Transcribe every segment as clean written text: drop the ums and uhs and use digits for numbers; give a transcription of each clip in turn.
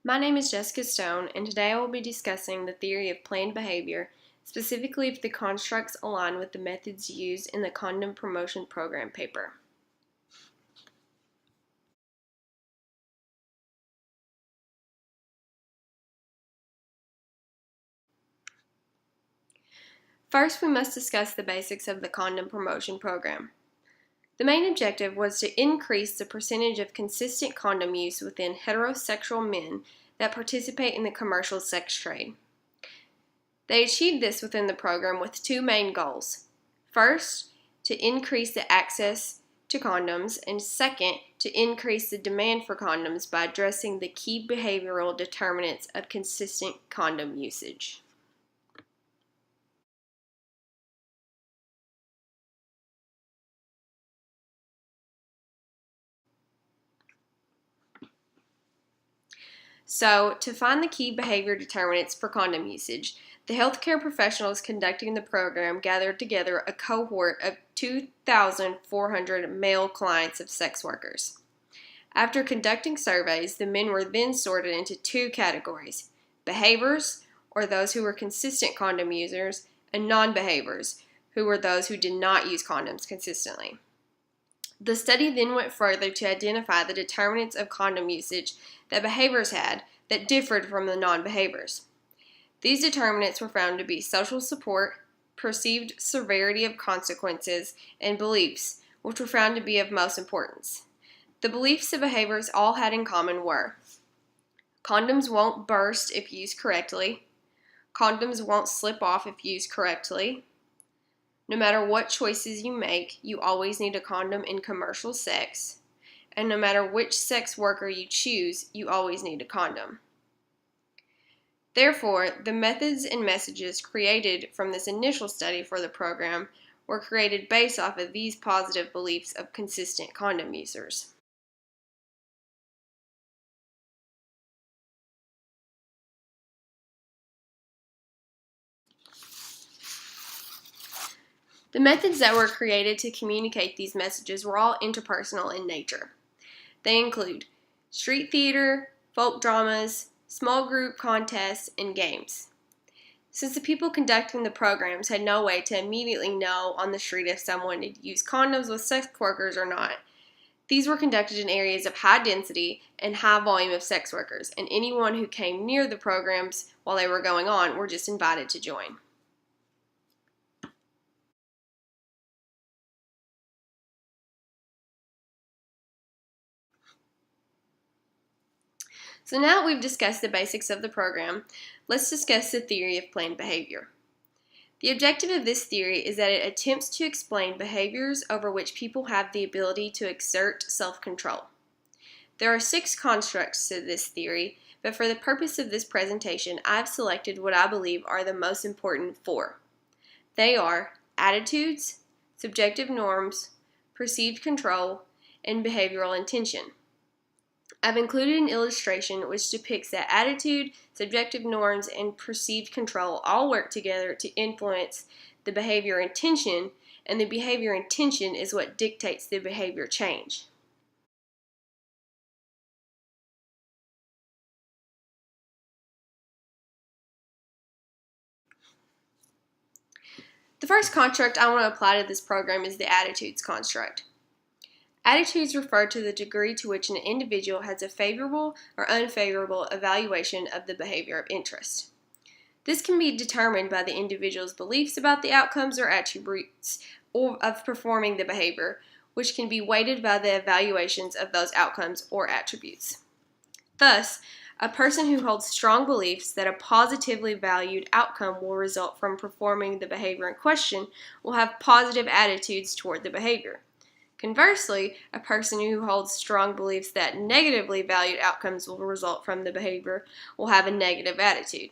My name is Jessica Stone, and today I will be discussing the theory of planned behavior, specifically if the constructs align with the methods used in the Condom Promotion Program paper. First, we must discuss the basics of the Condom Promotion Program. The main objective was to increase the percentage of consistent condom use within heterosexual men that participate in the commercial sex trade. They achieved this within the program with two main goals. First, to increase the access to condoms, and second, to increase the demand for condoms by addressing the key behavioral determinants of consistent condom usage. So, to find the key behavior determinants for condom usage, the healthcare professionals conducting the program gathered together a cohort of 2,400 male clients of sex workers. After conducting surveys, the men were then sorted into two categories: behaviors, or those who were consistent condom users, and non-behaviors, who were those who did not use condoms consistently. The study then went further to identify the determinants of condom usage that behaviors had that differed from the non-behaviors. These determinants were found to be social support, perceived severity of consequences, and beliefs, which were found to be of most importance. The beliefs the behaviors all had in common were: condoms won't burst if used correctly, condoms won't slip off if used correctly, no matter what choices you make, you always need a condom in commercial sex, and no matter which sex worker you choose, you always need a condom. Therefore, the methods and messages created from this initial study for the program were created based off of these positive beliefs of consistent condom users. The methods that were created to communicate these messages were all interpersonal in nature. They include street theater, folk dramas, small group contests, and games. Since the people conducting the programs had no way to immediately know on the street if someone had used condoms with sex workers or not, these were conducted in areas of high density and high volume of sex workers, and anyone who came near the programs while they were going on were just invited to join. So now that we've discussed the basics of the program, let's discuss the theory of planned behavior. The objective of this theory is that it attempts to explain behaviors over which people have the ability to exert self-control. There are 6 constructs to this theory, but for the purpose of this presentation, I've selected what I believe are the most important 4. They are attitudes, subjective norms, perceived control, and behavioral intention. I've included an illustration which depicts that attitude, subjective norms, and perceived control all work together to influence the behavior intention, and the behavior intention is what dictates the behavior change. The first construct I want to apply to this program is the attitudes construct. Attitudes refer to the degree to which an individual has a favorable or unfavorable evaluation of the behavior of interest. This can be determined by the individual's beliefs about the outcomes or attributes of performing the behavior, which can be weighted by the evaluations of those outcomes or attributes. Thus, a person who holds strong beliefs that a positively valued outcome will result from performing the behavior in question will have positive attitudes toward the behavior. Conversely, a person who holds strong beliefs that negatively valued outcomes will result from the behavior will have a negative attitude.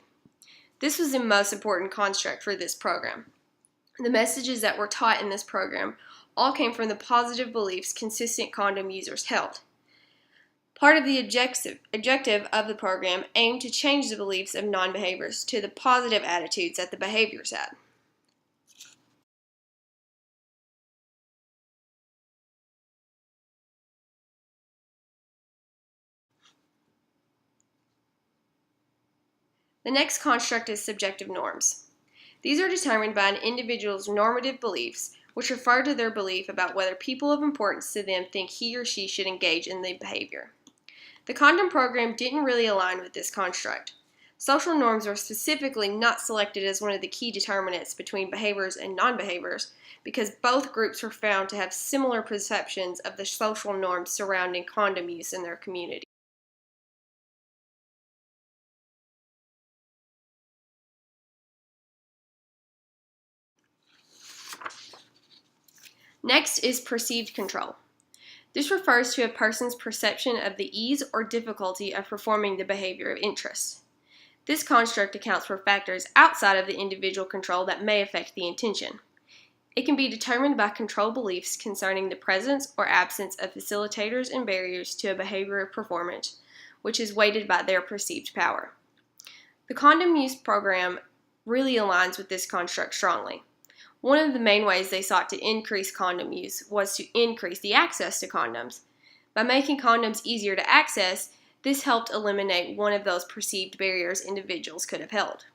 This was the most important construct for this program. The messages that were taught in this program all came from the positive beliefs consistent condom users held. Part of the objective of the program aimed to change the beliefs of non-behaviors to the positive attitudes that the behaviors had. The next construct is subjective norms. These are determined by an individual's normative beliefs, which refer to their belief about whether people of importance to them think he or she should engage in the behavior. The condom program didn't really align with this construct. Social norms were specifically not selected as one of the key determinants between behaviors and non-behaviors because both groups were found to have similar perceptions of the social norms surrounding condom use in their community. Next is perceived control. This refers to a person's perception of the ease or difficulty of performing the behavior of interest. This construct accounts for factors outside of the individual control that may affect the intention. It can be determined by control beliefs concerning the presence or absence of facilitators and barriers to a behavior of performance, which is weighted by their perceived power. The condom use program really aligns with this construct strongly. One of the main ways they sought to increase condom use was to increase the access to condoms. By making condoms easier to access, this helped eliminate one of those perceived barriers individuals could have held.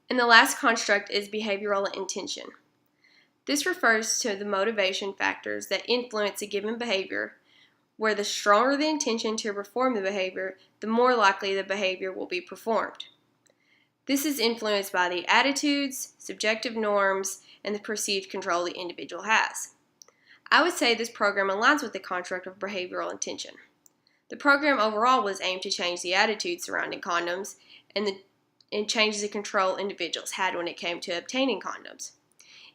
And the last construct is behavioral intention. This refers to the motivation factors that influence a given behavior, where the stronger the intention to perform the behavior, the more likely the behavior will be performed. This is influenced by the attitudes, subjective norms, and the perceived control the individual has. I would say this program aligns with the construct of behavioral intention. The program overall was aimed to change the attitude surrounding condoms and change the control individuals had when it came to obtaining condoms.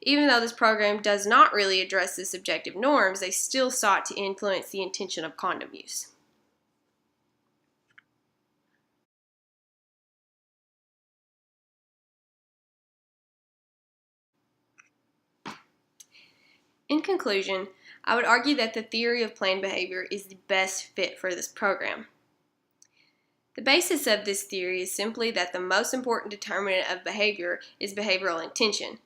Even though this program does not really address the subjective norms, they still sought to influence the intention of condom use. In conclusion, I would argue that the theory of planned behavior is the best fit for this program. The basis of this theory is simply that the most important determinant of behavior is behavioral intention,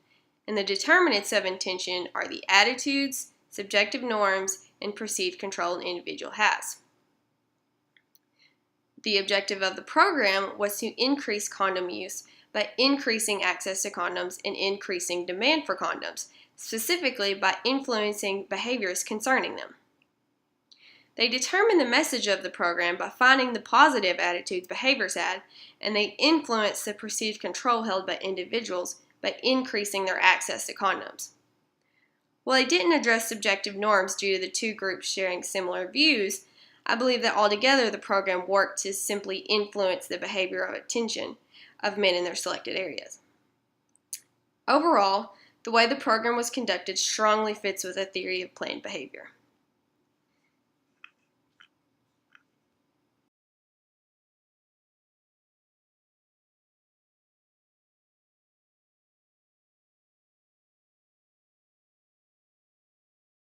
and the determinants of intention are the attitudes, subjective norms, and perceived control an individual has. The objective of the program was to increase condom use by increasing access to condoms and increasing demand for condoms, specifically by influencing behaviors concerning them. They determined the message of the program by finding the positive attitudes behaviors had, and they influenced the perceived control held by individuals by increasing their access to condoms. While they didn't address subjective norms due to the two groups sharing similar views, I believe that altogether the program worked to simply influence the behavior of attention of men in their selected areas. Overall, the way the program was conducted strongly fits with a theory of planned behavior.